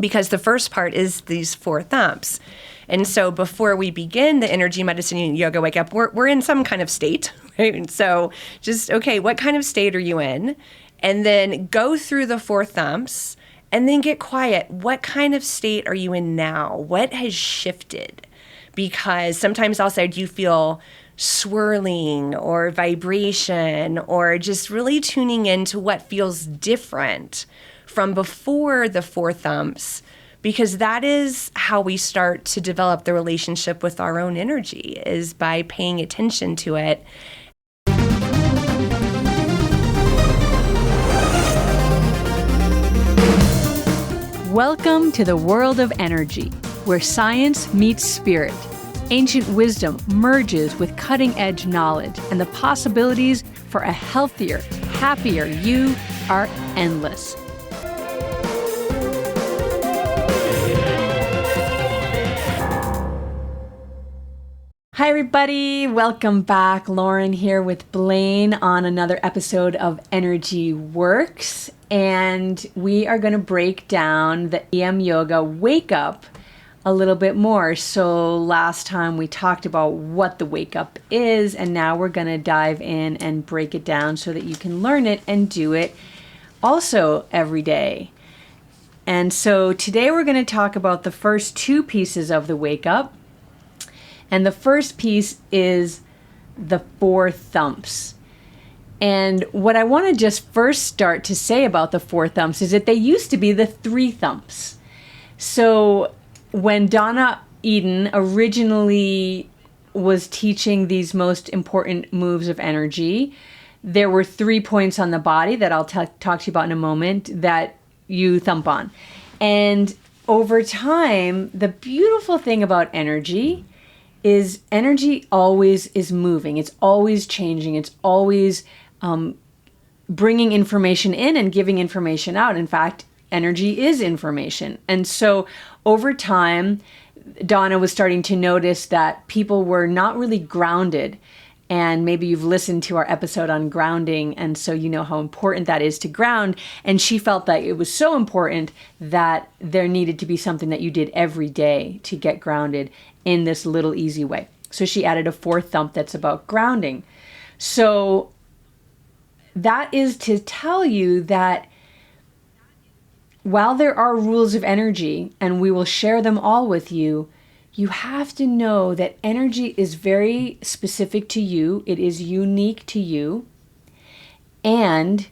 because the first part is these four thumps. And so before we begin the energy medicine yoga wake up, we're in some kind of state, right? And so just, okay, what kind of state are you in? And then go through the four thumps and then get quiet. What kind of state are you in now? What has shifted? Because sometimes I'll say, do you feel swirling or vibration, or just really tuning into what feels different from before the four thumps, because that is how we start to develop the relationship with our own energy, is by paying attention to it. Welcome to the world of energy, where science meets spirit. Ancient wisdom merges with cutting-edge knowledge, and the possibilities for a healthier, happier you are endless. Hi everybody, welcome back. Lauren here with Blaine on another episode of Energy Works, and we are going to break down the EMYoga Wake Up a little bit more. So last time we talked about what the wake up is, and now we're going to dive in and break it down so that you can learn it and do it also every day. And so today we're going to talk about the first two pieces of the wake up. And the first piece is the four thumps. And what I want to just first start to say about the four thumps is that they used to be the three thumps. So when Donna Eden originally was teaching these most important moves of energy, there were 3 points on the body that I'll talk to you about in a moment that you thump on. And over time, the beautiful thing about energy is energy always is moving. It's always changing. It's always bringing information in and giving information out. In fact, energy is information. And so over time, Donna was starting to notice that people were not really grounded. And maybe you've listened to our episode on grounding, and so you know how important that is to ground. And she felt that it was so important that there needed to be something that you did every day to get grounded in this little easy way. So she added a fourth thump that's about grounding. So that is to tell you that while there are rules of energy, and we will share them all with you, you have to know that energy is very specific to you. It is unique to you. And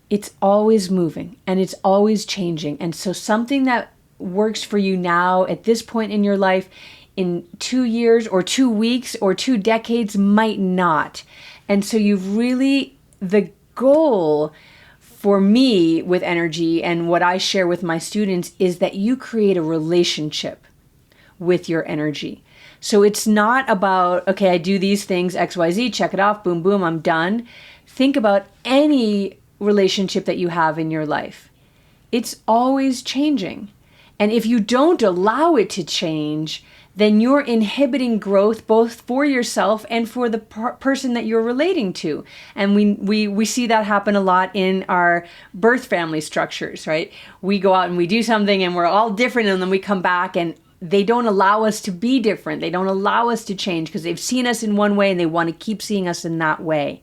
it's always moving and it's always changing. And so something that works for you now at this point in your life, in 2 years or 2 weeks or 2 decades, might not. And so the goal for me with energy and what I share with my students is that you create a relationship with your energy. So it's not about, okay, I do these things, XYZ, check it off, boom, boom, I'm done. Think about any relationship that you have in your life. It's always changing. And if you don't allow it to change, then you're inhibiting growth both for yourself and for the person that you're relating to. And we see that happen a lot in our birth family structures, right? We go out and we do something and we're all different, and then we come back and they don't allow us to be different. They don't allow us to change because they've seen us in one way and they want to keep seeing us in that way.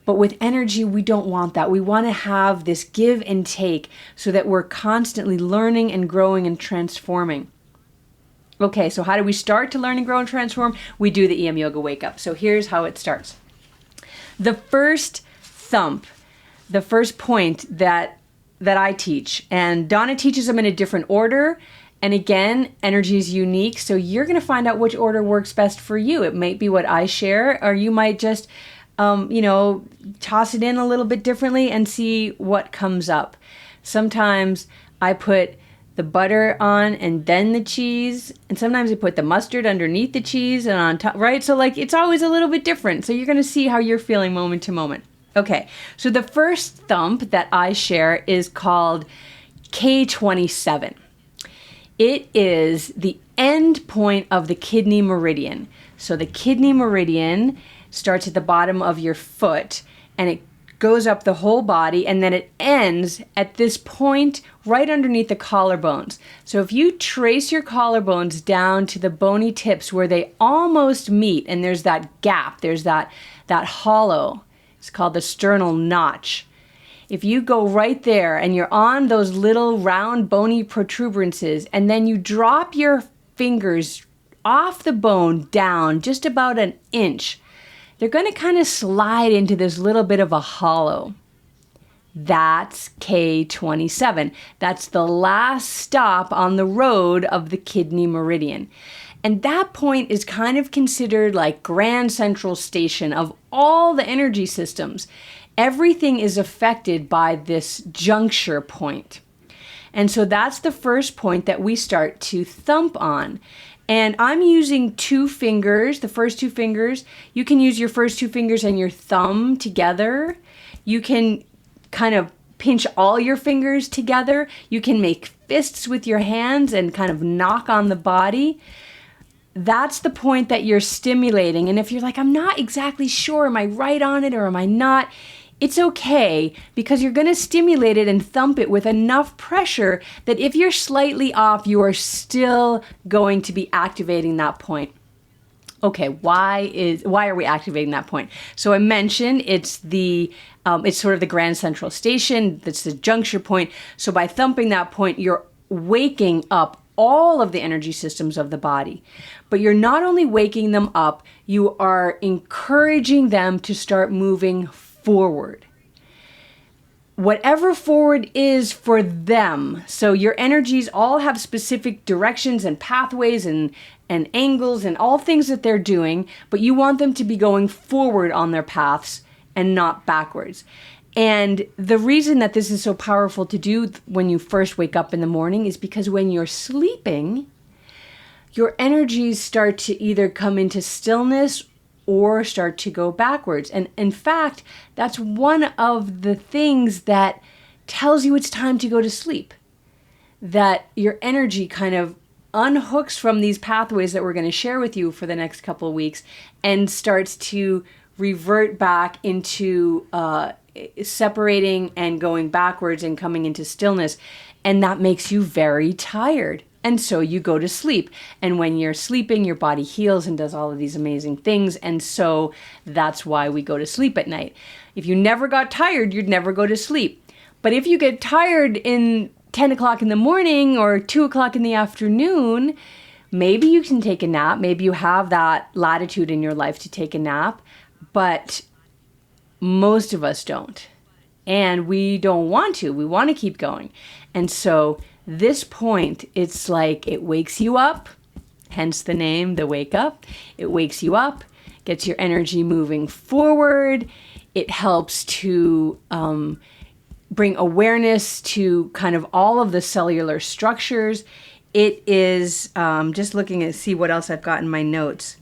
But with energy, we don't want that. We want to have this give and take so that we're constantly learning and growing and transforming. Okay, so how do we start to learn and grow and transform? We do the EMYoga Wake Up. So here's how it starts. The first thump, the first point that I teach, and Donna teaches them in a different order. And again, energy is unique, so you're going to find out which order works best for you. It might be what I share, or you might just, toss it in a little bit differently and see what comes up. Sometimes I put the butter on and then the cheese, and sometimes I put the mustard underneath the cheese and on top, right? So it's always a little bit different. So you're going to see how you're feeling moment to moment. Okay, so the first thump that I share is called K27. It is the end point of the kidney meridian. So the kidney meridian starts at the bottom of your foot and it goes up the whole body, and then it ends at this point right underneath the collarbones. So if you trace your collarbones down to the bony tips where they almost meet, and there's that gap, there's that hollow, it's called the sternal notch. If you go right there and you're on those little round bony protuberances, and then you drop your fingers off the bone down just about an inch, they're going to kind of slide into this little bit of a hollow. That's K27. That's the last stop on the road of the kidney meridian. And that point is kind of considered like grand central station of all the energy systems. Everything is affected by this juncture point. And so that's the first point that we start to thump on. And I'm using 2 fingers, the first 2 fingers. You can use your first 2 fingers and your thumb together. You can kind of pinch all your fingers together. You can make fists with your hands and kind of knock on the body. That's the point that you're stimulating. And if you're like, I'm not exactly sure, am I right on it or am I not? It's okay, because you're going to stimulate it and thump it with enough pressure that if you're slightly off, you are still going to be activating that point. Okay, why are we activating that point? So I mentioned it's sort of the grand central station. That's the juncture point. So by thumping that point, you're waking up all of the energy systems of the body. But you're not only waking them up, you are encouraging them to start moving forward. Whatever forward is for them. So your energies all have specific directions and pathways and angles and all things that they're doing, but you want them to be going forward on their paths and not backwards. And the reason that this is so powerful to do when you first wake up in the morning is because when you're sleeping, your energies start to either come into stillness or start to go backwards. And in fact, that's one of the things that tells you it's time to go to sleep. That your energy kind of unhooks from these pathways that we're going to share with you for the next couple of weeks and starts to revert back into separating and going backwards and coming into stillness. And that makes you very tired. And so you go to sleep. And when you're sleeping, your body heals and does all of these amazing things. And so that's why we go to sleep at night. If you never got tired, you'd never go to sleep. But if you get tired in 10 o'clock in the morning or 2 o'clock in the afternoon, maybe you can take a nap. Maybe you have that latitude in your life to take a nap. But most of us don't. And we don't want to. We want to keep going. And so this point, it's like it wakes you up, hence the name, the wake up. It wakes you up, gets your energy moving forward. It helps to bring awareness to kind of all of the cellular structures. It is, just looking at see what else I've got in my notes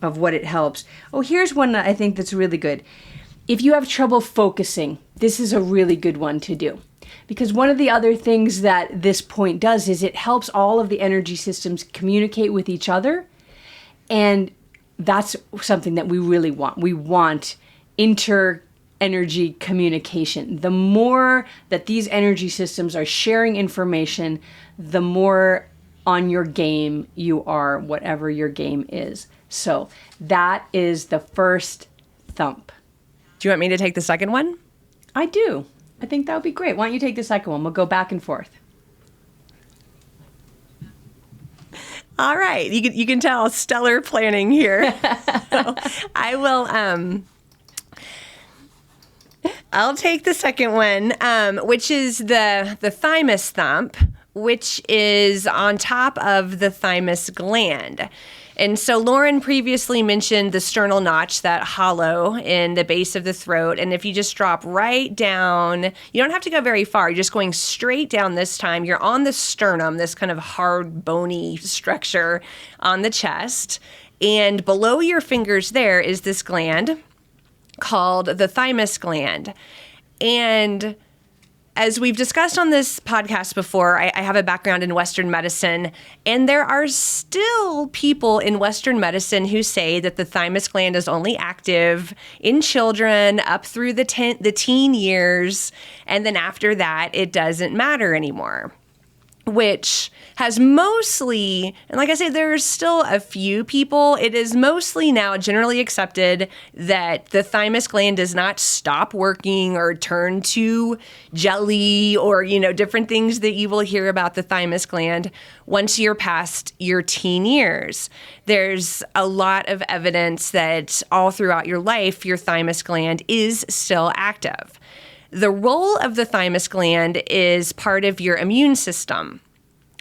of what it helps. Oh, here's one that I think that's really good. If you have trouble focusing, this is a really good one to do. Because one of the other things that this point does is it helps all of the energy systems communicate with each other. And that's something that we really want. We want inter-energy communication. The more that these energy systems are sharing information, the more on your game you are, whatever your game is. So that is the first thump. Do you want me to take the second one? I do. I think that would be great. Why don't you take the second one? We'll go back and forth. All right. You can tell stellar planning here. So I will I'll take the second one, which is the Thymus Thump, which is on top of the thymus gland. And so Lauren previously mentioned the sternal notch, that hollow in the base of the throat. And if you just drop right down, you don't have to go very far. You're just going straight down this time. You're on the sternum, this kind of hard, bony structure on the chest. And below your fingers there is this gland called the thymus gland. And as we've discussed on this podcast before, I have a background in Western medicine, and there are still people in Western medicine who say that the thymus gland is only active in children up through the teen years, and then after that, it doesn't matter anymore. Which has mostly, and like I say, there's still a few people, it is mostly now generally accepted that the thymus gland does not stop working or turn to jelly or, different things that you will hear about the thymus gland once you're past your teen years. There's a lot of evidence that all throughout your life, your thymus gland is still active. The role of the thymus gland is part of your immune system.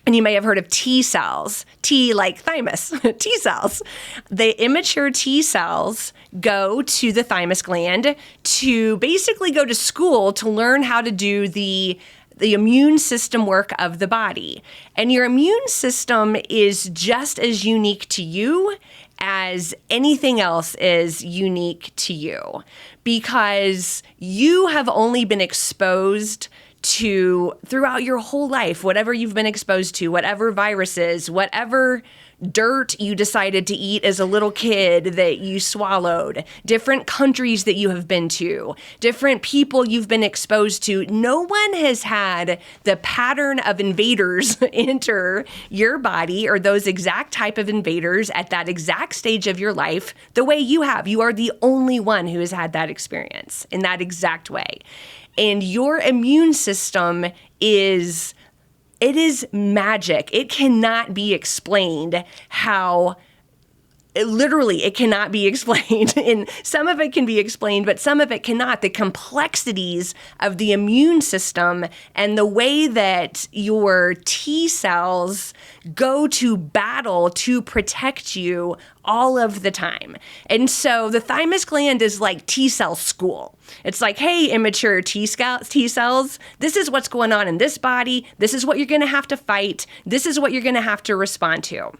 And you may have heard of T cells, T like thymus, T cells. The immature T cells go to the thymus gland to basically go to school to learn how to do the immune system work of the body. And your immune system is just as unique to you as anything else is unique to you, because you have only been exposed to throughout your whole life, whatever you've been exposed to, whatever viruses, whatever dirt you decided to eat as a little kid that you swallowed, different countries that you have been to, different people you've been exposed to. No one has had the pattern of invaders enter your body, or those exact type of invaders at that exact stage of your life the way you have. You are the only one who has had that experience in that exact way. And your immune system is magic. It cannot be explained how, literally, it cannot be explained. And some of it can be explained, but some of it cannot. The complexities of the immune system and the way that your T cells go to battle to protect you all of the time. And so the thymus gland is like T cell school. It's like, hey, immature T cells, this is what's going on in this body. This is what you're going to have to fight. This is what you're going to have to respond to.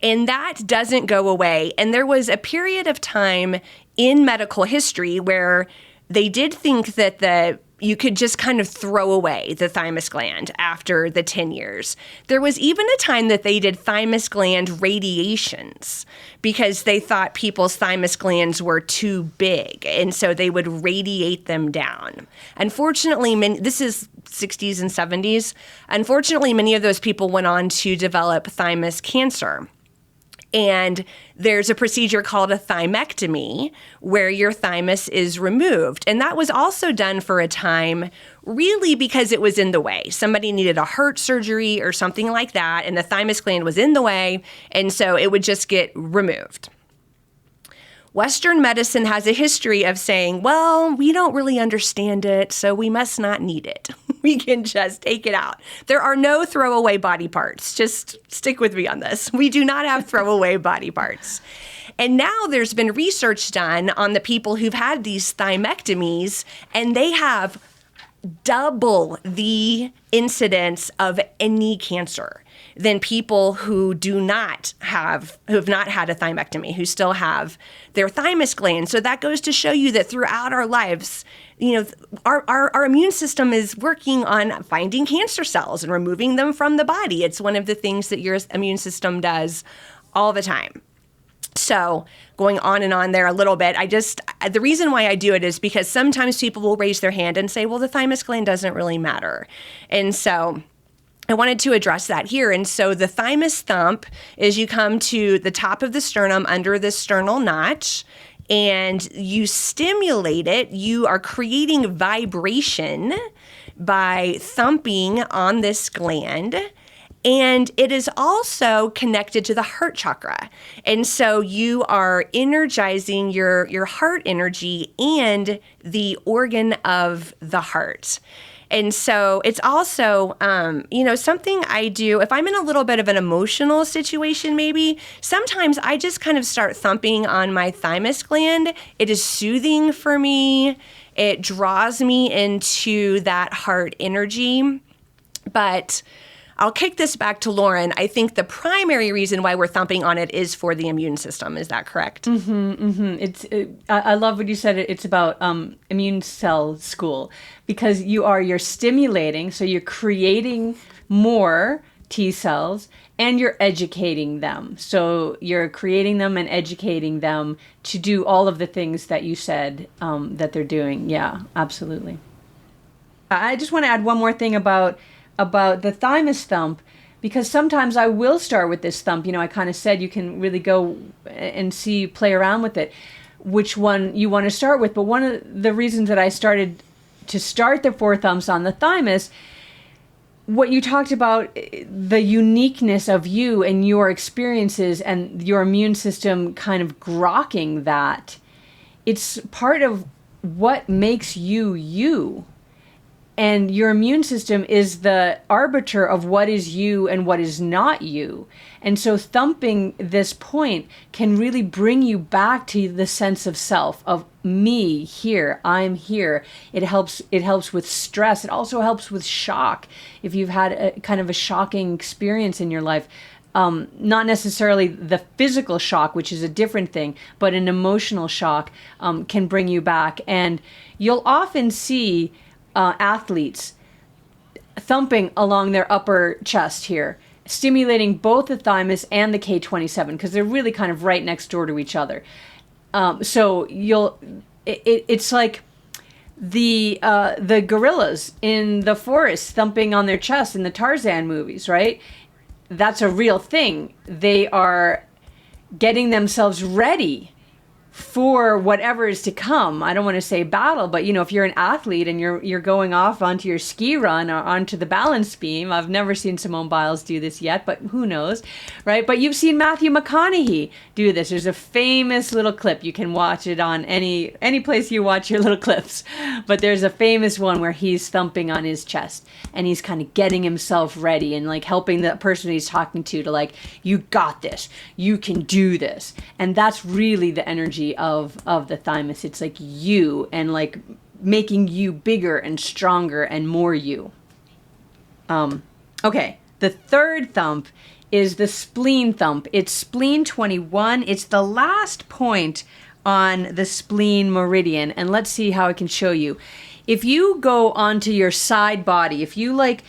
And that doesn't go away. And there was a period of time in medical history where they did think that you could just kind of throw away the thymus gland after the 10 years. There was even a time that they did thymus gland radiations because they thought people's thymus glands were too big, and so they would radiate them down. Unfortunately, this is 60s and 70s. Unfortunately, many of those people went on to develop thymus cancer. And there's a procedure called a thymectomy where your thymus is removed. And that was also done for a time really because it was in the way. Somebody needed a heart surgery or something like that, and the thymus gland was in the way, and so it would just get removed. Western medicine has a history of saying, well, we don't really understand it, so we must not need it. We can just take it out. There are no throwaway body parts. Just stick with me on this. We do not have throwaway body parts. And now there's been research done on the people who've had these thymectomies, and they have double the incidence of any cancer than people who have not had a thymectomy, who still have their thymus gland. So that goes to show you that throughout our lives, our immune system is working on finding cancer cells and removing them from the body. It's one of the things that your immune system does all the time. So going on and on there a little bit, the reason why I do it is because sometimes people will raise their hand and say, well, the thymus gland doesn't really matter. And so I wanted to address that here. And so the Thymus Thump is you come to the top of the sternum under the sternal notch, and you stimulate it. You are creating vibration by thumping on this gland. And it is also connected to the heart chakra. And so you are energizing your heart energy and the organ of the heart. And so it's also, something I do, if I'm in a little bit of an emotional situation, maybe, sometimes I just kind of start thumping on my thymus gland. It is soothing for me. It draws me into that heart energy. But I'll kick this back to Lauren. I think the primary reason why we're thumping on it is for the immune system. Is that correct? I love what you said. It's about immune cell school, because you're stimulating, so you're creating more T cells, and you're educating them. So you're creating them and educating them to do all of the things that you said that they're doing. Yeah, absolutely. I just want to add one more thing about the Thymus Thump, because sometimes I will start with this thump. I kind of said you can really go and play around with it, which one you want to start with. But one of the reasons that I started to start the Four Thumps on the thymus, what you talked about, the uniqueness of you and your experiences and your immune system kind of grokking that, it's part of what makes you you. And your immune system is the arbiter of what is you and what is not you. And so thumping this point can really bring you back to the sense of self, of me here, I'm here. It helps with stress. It also helps with shock. If you've had a kind of a shocking experience in your life, not necessarily the physical shock, which is a different thing, but an emotional shock can bring you back. And you'll often see athletes thumping along their upper chest here, stimulating both the thymus and the K27, because they're really kind of right next door to each other. So it's like the gorillas in the forest thumping on their chest in the Tarzan movies, right? That's a real thing. They are getting themselves ready for whatever is to come. I don't want to say battle, but if you're an athlete and you're going off onto your ski run or onto the balance beam, I've never seen Simone Biles do this yet, but who knows, right? But you've seen Matthew McConaughey do this. There's a famous little clip. You can watch it on any place you watch your little clips, but there's a famous one where he's thumping on his chest and he's kind of getting himself ready and like helping the person he's talking to like, you got this, you can do this. And that's really the energy of the thymus. It's like you, and like making you bigger and stronger and more you. Okay, the third thump is the spleen thump. It's spleen 21. It's the last point on the spleen meridian, and let's see how I can show you. If you go onto your side body, if you like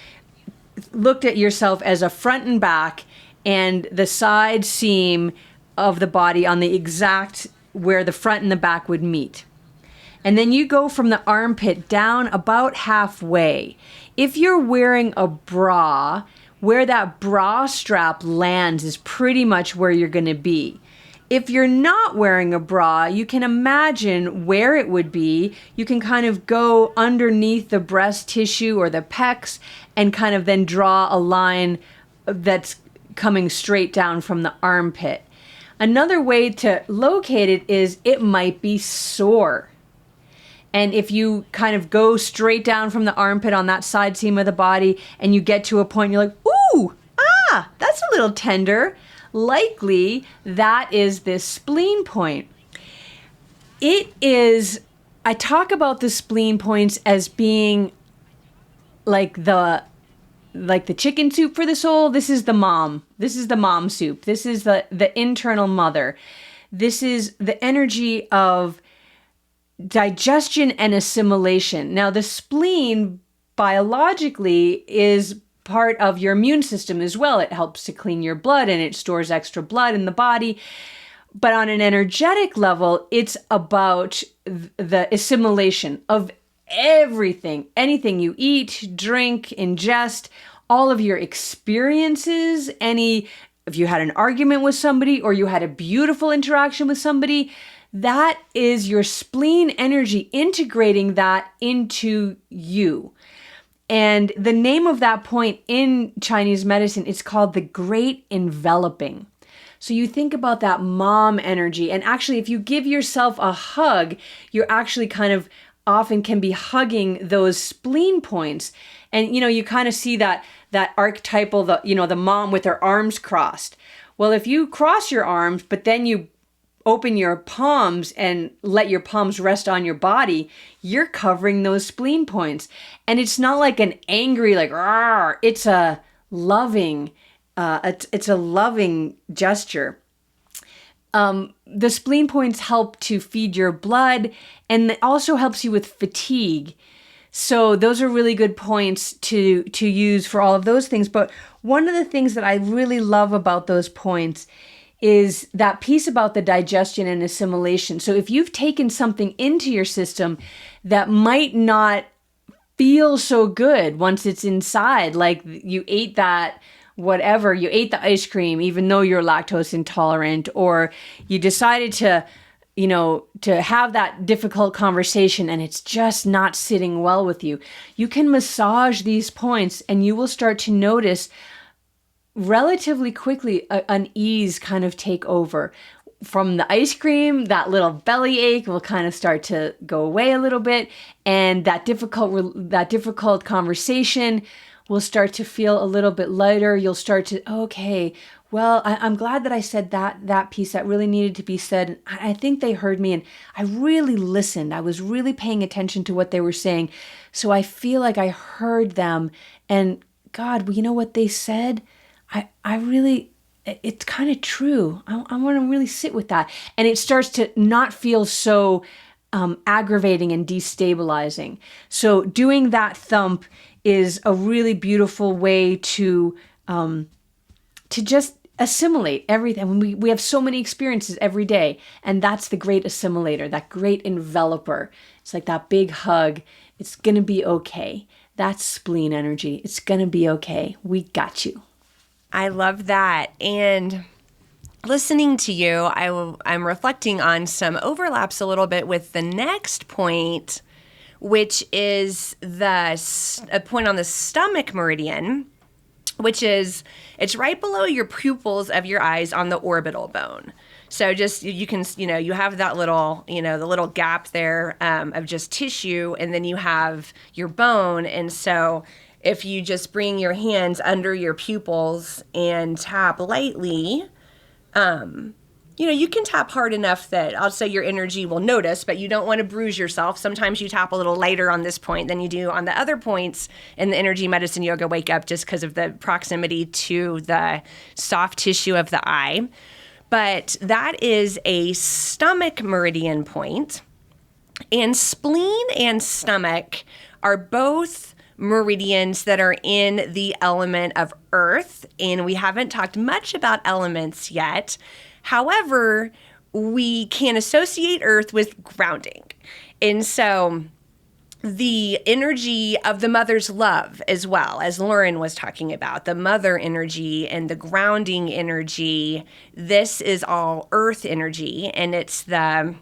looked at yourself as a front and back and the side seam of the body on the exact where the front and the back would meet. And then you go from the armpit down about halfway. If you're wearing a bra, where that bra strap lands is pretty much where you're going to be. If you're not wearing a bra, you can imagine where it would be. You can kind of go underneath the breast tissue or the pecs and kind of then draw a line that's coming straight down from the armpit. Another way to locate it is it might be sore. And if you kind of go straight down from the armpit on that side seam of the body and you get to a point, you're like, ooh, that's a little tender. Likely that is this spleen point. It is, I talk about the spleen points as being like the chicken soup for the soul. This is the mom. This is the mom soup. This is the internal mother. This is the energy of digestion and assimilation. Now, the spleen biologically is part of your immune system as well. It helps to clean your blood and it stores extra blood in the body. But on an energetic level, it's about the assimilation of everything, anything you eat, drink, ingest, all of your experiences, if you had an argument with somebody or you had a beautiful interaction with somebody, that is your spleen energy integrating that into you. And the name of that point in Chinese medicine is called the Great Enveloping. So you think about that mom energy. And actually, if you give yourself a hug, you're actually kind of often can be hugging those spleen points. And, you kind of see that archetypal, the mom with her arms crossed. Well, if you cross your arms, but then you open your palms and let your palms rest on your body, you're covering those spleen points. And it's not like an angry, like, rawr. It's a loving. It's a loving gesture. The spleen points help to feed your blood, and it also helps you with fatigue. So those are really good points to use for all of those things. But one of the things that I really love about those points is that piece about the digestion and assimilation. So if you've taken something into your system that might not feel so good once it's inside, like you ate that whatever, you ate the ice cream, even though you're lactose intolerant, or you decided to have that difficult conversation and it's just not sitting well with you. You can massage these points and you will start to notice relatively quickly an ease kind of take over. From the ice cream, that little belly ache will kind of start to go away a little bit, and that difficult conversation will start to feel a little bit lighter. You'll start to, okay, well, I'm glad that I said that piece that really needed to be said. I think they heard me, and I really listened. I was really paying attention to what they were saying. So I feel like I heard them, and God, you know what they said? I really, it's kind of true. I want to really sit with that. And it starts to not feel so aggravating and destabilizing. So doing that thump is a really beautiful way to just assimilate everything. We have so many experiences every day, and that's the great assimilator, that great enveloper. It's like that big hug. It's going to be okay. That's spleen energy. It's going to be okay. We got you. I love that. And listening to you, I'm reflecting on some overlaps a little bit with the next point, which is a point on the stomach meridian, which is, it's right below your pupils of your eyes on the orbital bone. So just, you can, you have that little, the little gap there of just tissue, and then you have your bone. And so if you just bring your hands under your pupils and tap lightly, you can tap hard enough that I'll say your energy will notice, but you don't want to bruise yourself. Sometimes you tap a little lighter on this point than you do on the other points in the energy medicine yoga wake up, just because of the proximity to the soft tissue of the eye. But that is a stomach meridian point. And spleen and stomach are both meridians that are in the element of earth, and we haven't talked much about elements yet. However, we can associate earth with grounding. And so the energy of the mother's love, as well as Lauren was talking about, the mother energy and the grounding energy, this is all earth energy, and it's the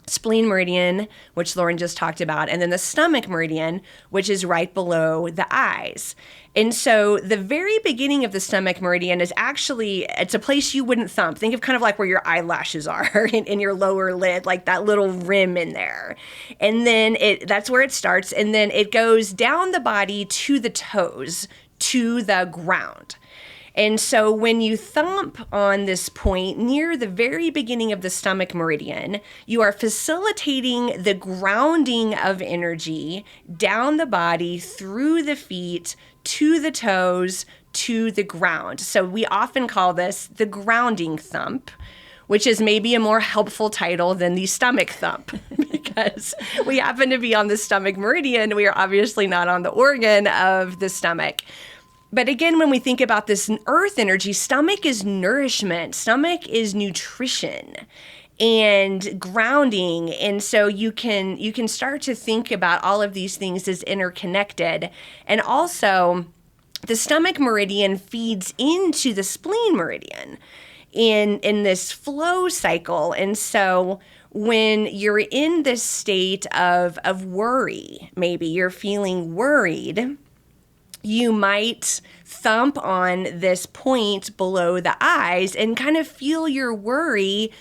spleen meridian, which Lauren just talked about, and then the stomach meridian, which is right below the eyes. And so the very beginning of the stomach meridian is actually, it's a place you wouldn't thump. Think of kind of like where your eyelashes are in your lower lid, like that little rim in there. And then that's where it starts, and then it goes down the body to the toes, to the ground. And so when you thump on this point near the very beginning of the stomach meridian, you are facilitating the grounding of energy down the body, through the feet, to the toes, to the ground. So we often call this the grounding thump, which is maybe a more helpful title than the stomach thump, because we happen to be on the stomach meridian. We are obviously not on the organ of the stomach. But again, when we think about this earth energy, stomach is nourishment, stomach is nutrition and grounding. And so you can start to think about all of these things as interconnected. And also, the stomach meridian feeds into the spleen meridian in this flow cycle. And so when you're in this state of worry, maybe you're feeling worried, you might thump on this point below the eyes and kind of feel your worry,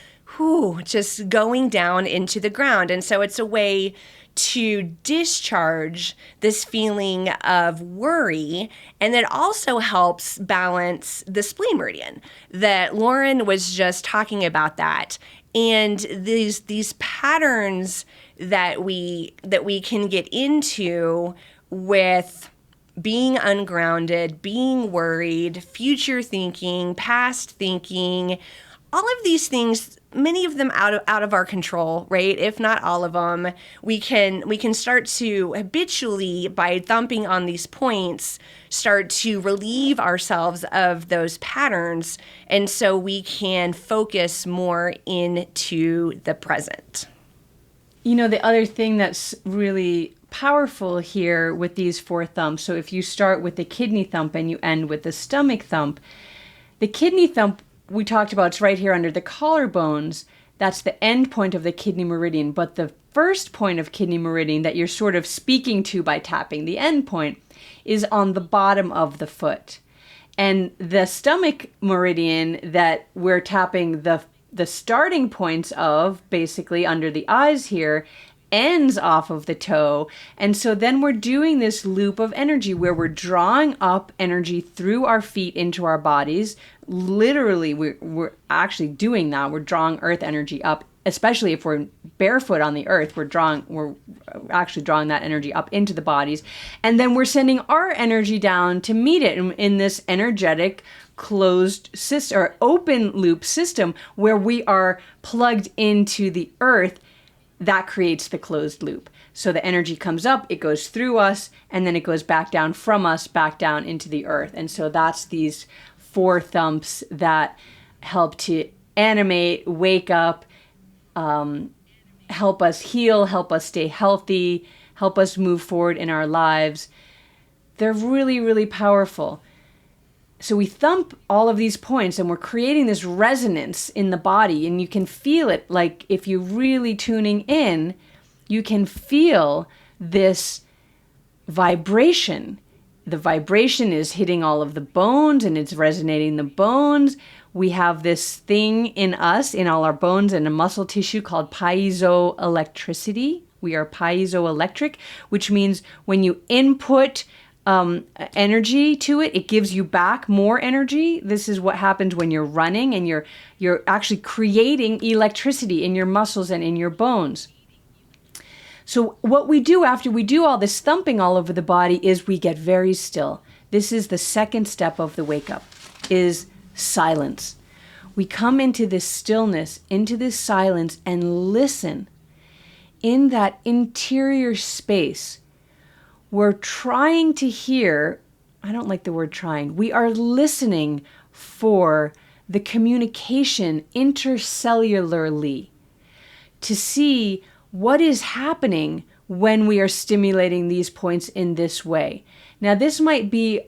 just going down into the ground. And so it's a way to discharge this feeling of worry. And it also helps balance the spleen meridian that Lauren was just talking about that. And these patterns that we can get into with being ungrounded, being worried, future thinking, past thinking, all of these things, many of them out of our control, right? If not all of them, we can start to habitually, by thumping on these points, start to relieve ourselves of those patterns, and so we can focus more into the present. You know, the other thing that's really powerful here with these four thumps, so if you start with the kidney thump and you end with the stomach thump, the kidney thump we talked about, it's right here under the collarbones. That's the end point of the kidney meridian. But the first point of kidney meridian that you're sort of speaking to by tapping the end point is on the bottom of the foot. And the stomach meridian that we're tapping the starting points of, basically under the eyes here, ends off of the toe. And so then we're doing this loop of energy where we're drawing up energy through our feet into our bodies. Literally, we're actually doing that. We're drawing earth energy up, especially if we're barefoot on the earth. We're actually drawing that energy up into the bodies. And then we're sending our energy down to meet it in this energetic closed system or open loop system where we are plugged into the earth. That creates the closed loop. So the energy comes up, it goes through us, and then it goes back down from us, back down into the earth. And so that's these four thumps that help to animate, wake up, help us heal, help us stay healthy, help us move forward in our lives. They're really, really powerful. So we thump all of these points and we're creating this resonance in the body, and you can feel it. Like if you're really tuning in, you can feel this vibration. The vibration is hitting all of the bones and it's resonating the bones. We have this thing in us, in all our bones and a muscle tissue called piezoelectricity. We are piezoelectric, which means when you input energy to it, it gives you back more energy. This is what happens when you're running and you're actually creating electricity in your muscles and in your bones. So what we do after we do all this thumping all over the body is we get very still. This is the second step of the wake up, is silence. We come into this stillness, into this silence, and listen. In that interior space, we're trying to hear, I don't like the word trying, we are listening for the communication intercellularly to see what is happening when we are stimulating these points in this way. Now, this might be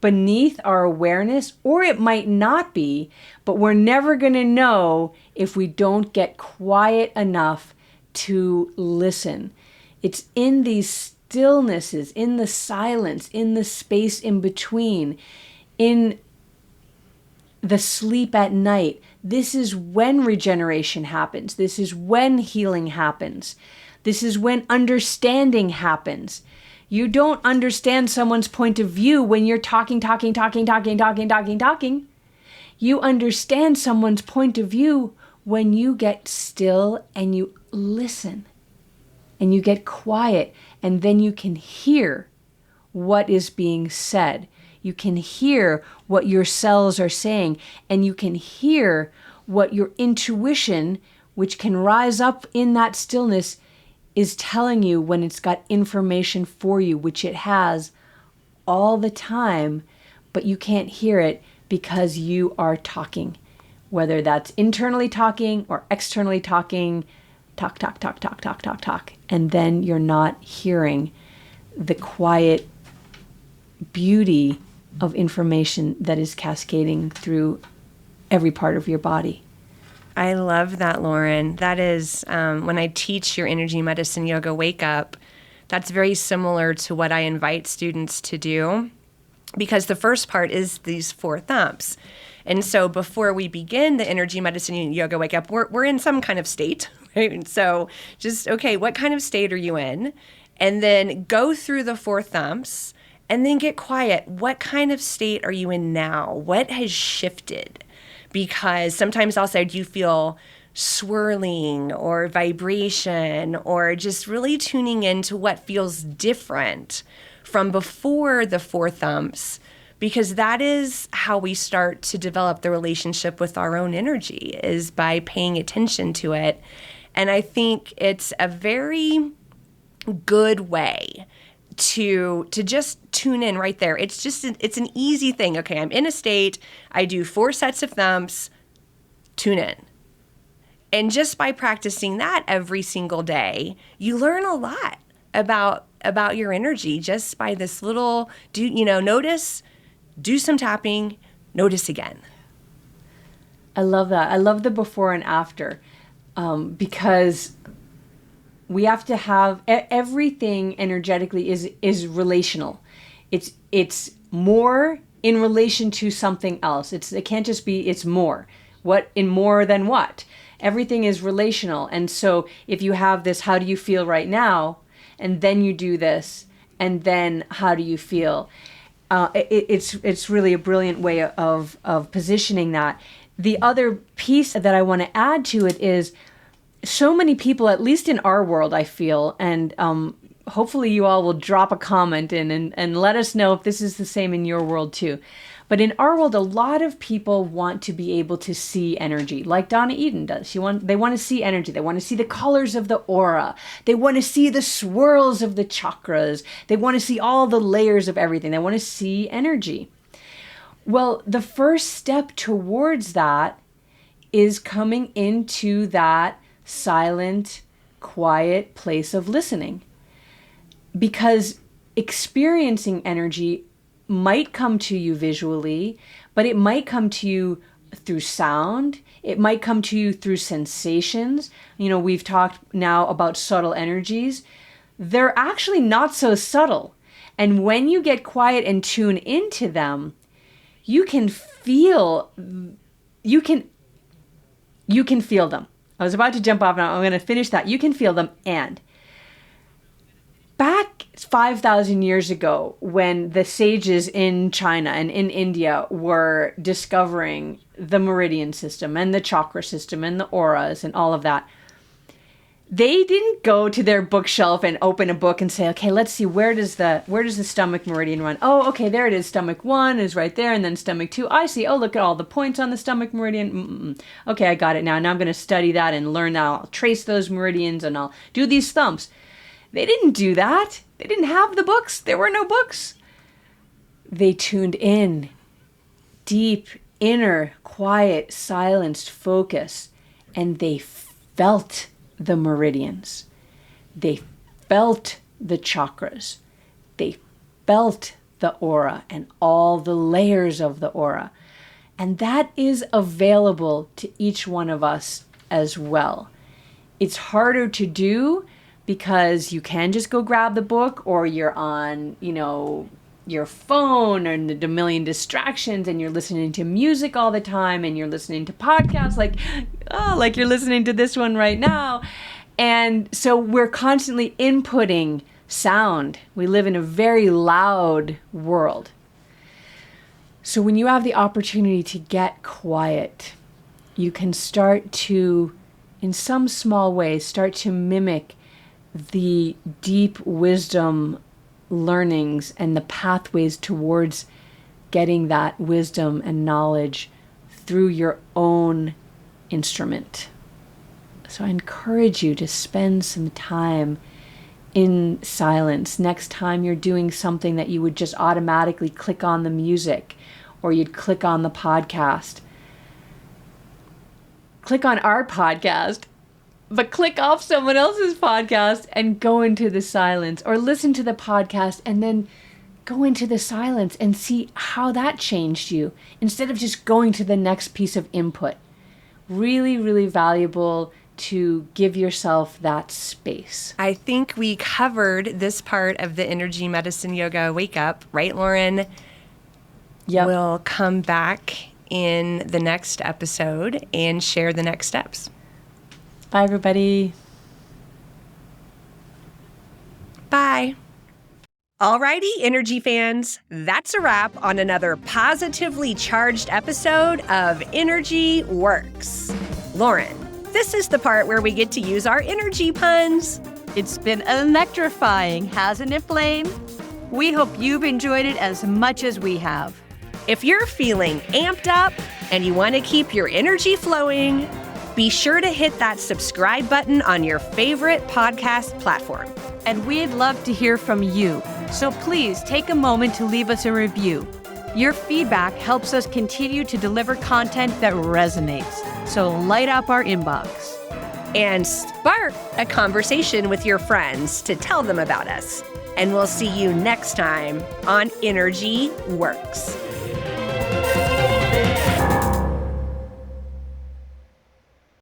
beneath our awareness, or it might not be, but we're never going to know if we don't get quiet enough to listen. It's in these stillnesses, in the silence, in the space in between, in the sleep at night. This is when regeneration happens. This is when healing happens. This is when understanding happens. You don't understand someone's point of view when you're talking. You understand someone's point of view when you get still and you listen and you get quiet, and then you can hear what is being said. You can hear what your cells are saying, and you can hear what your intuition, which can rise up in that stillness, is telling you when it's got information for you, which it has all the time, but you can't hear it because you are talking, whether that's internally talking or externally talking, talk. And then you're not hearing the quiet beauty of information that is cascading through every part of your body. I love that, Lauren. That is, when I teach your energy medicine yoga wake up, that's very similar to what I invite students to do, because the first part is these four thumps. And so before we begin the energy medicine yoga wake up, we're in some kind of state, right? And so just, okay, what kind of state are you in? And then go through the four thumps and then get quiet. What kind of state are you in now? What has shifted? Because sometimes I'll say, do you feel swirling or vibration, or just really tuning into what feels different from before the Four Thumps, because that is how we start to develop the relationship with our own energy, is by paying attention to it. And I think it's a very good way to just tune in right there. It's an easy thing. Okay, I'm in a state, I do 4 sets of thumps, tune in. And just by practicing that every single day, you learn a lot about your energy just by this little, notice, do some tapping, notice again. I love that. I love the before and after, because we have to have everything energetically is relational. It's more in relation to something else. It can't just be it's more. What in more than what? Everything is relational. And so if you have this, how do you feel right now? And then you do this, and then how do you feel? It's really a brilliant way of positioning that. The other piece that I want to add to it is so many people, at least in our world, I feel, and hopefully you all will drop a comment in and let us know if this is the same in your world too. But in our world, a lot of people want to be able to see energy, like Donna Eden does. They want to see energy. They want to see the colors of the aura. They want to see the swirls of the chakras. They want to see all the layers of everything. They want to see energy. Well, the first step towards that is coming into that silent, quiet place of listening. Because experiencing energy might come to you visually, but it might come to you through sound. It might come to you through sensations. We've talked now about subtle energies. They're actually not so subtle. And when you get quiet and tune into them, you can feel them. I was about to jump off now. I'm going to finish that. You can feel them. And back 5,000 years ago, when the sages in China and in India were discovering the Meridian system and the chakra system and the auras and all of that, they didn't go to their bookshelf and open a book and say, okay, let's see, where does the stomach meridian run? Oh, okay, there it is. Stomach 1 is right there, and then stomach 2. I see. Oh, look at all the points on the stomach meridian. Okay, I got it now. Now I'm going to study that and learn that. I'll trace those meridians and I'll do these thumps. They didn't do that. They didn't have the books. There were no books. They tuned in. Deep, inner, quiet, silenced focus. And they felt the meridians. They felt the chakras. They felt the aura and all the layers of the aura. And that is available to each one of us as well. It's harder to do because you can just go grab the book, or you're on, your phone and a million distractions, and you're listening to music all the time, and you're listening to podcasts like you're listening to this one right now. And so we're constantly inputting sound. We live in a very loud world. So when you have the opportunity to get quiet, you can start to, in some small way, start to mimic the deep wisdom learnings and the pathways towards getting that wisdom and knowledge through your own instrument. So I encourage you to spend some time in silence. Next time you're doing something that you would just automatically click on the music, or you'd click on the podcast. Click on our podcast, but click off someone else's podcast and go into the silence, or listen to the podcast and then go into the silence and see how that changed you instead of just going to the next piece of input. Really, really valuable to give yourself that space. I think we covered this part of the Energy Medicine Yoga Wake Up, right, Lauren? Yep. We'll come back in the next episode and share the next steps. Bye, everybody. Bye. Alrighty, Energy fans, that's a wrap on another positively charged episode of Energy Works. Lauren, this is the part where we get to use our energy puns. It's been electrifying, hasn't it, Blaine? We hope you've enjoyed it as much as we have. If you're feeling amped up and you want to keep your energy flowing, be sure to hit that subscribe button on your favorite podcast platform. And we'd love to hear from you. So please take a moment to leave us a review. Your feedback helps us continue to deliver content that resonates. So light up our inbox. And spark a conversation with your friends to tell them about us. And we'll see you next time on Energy Works.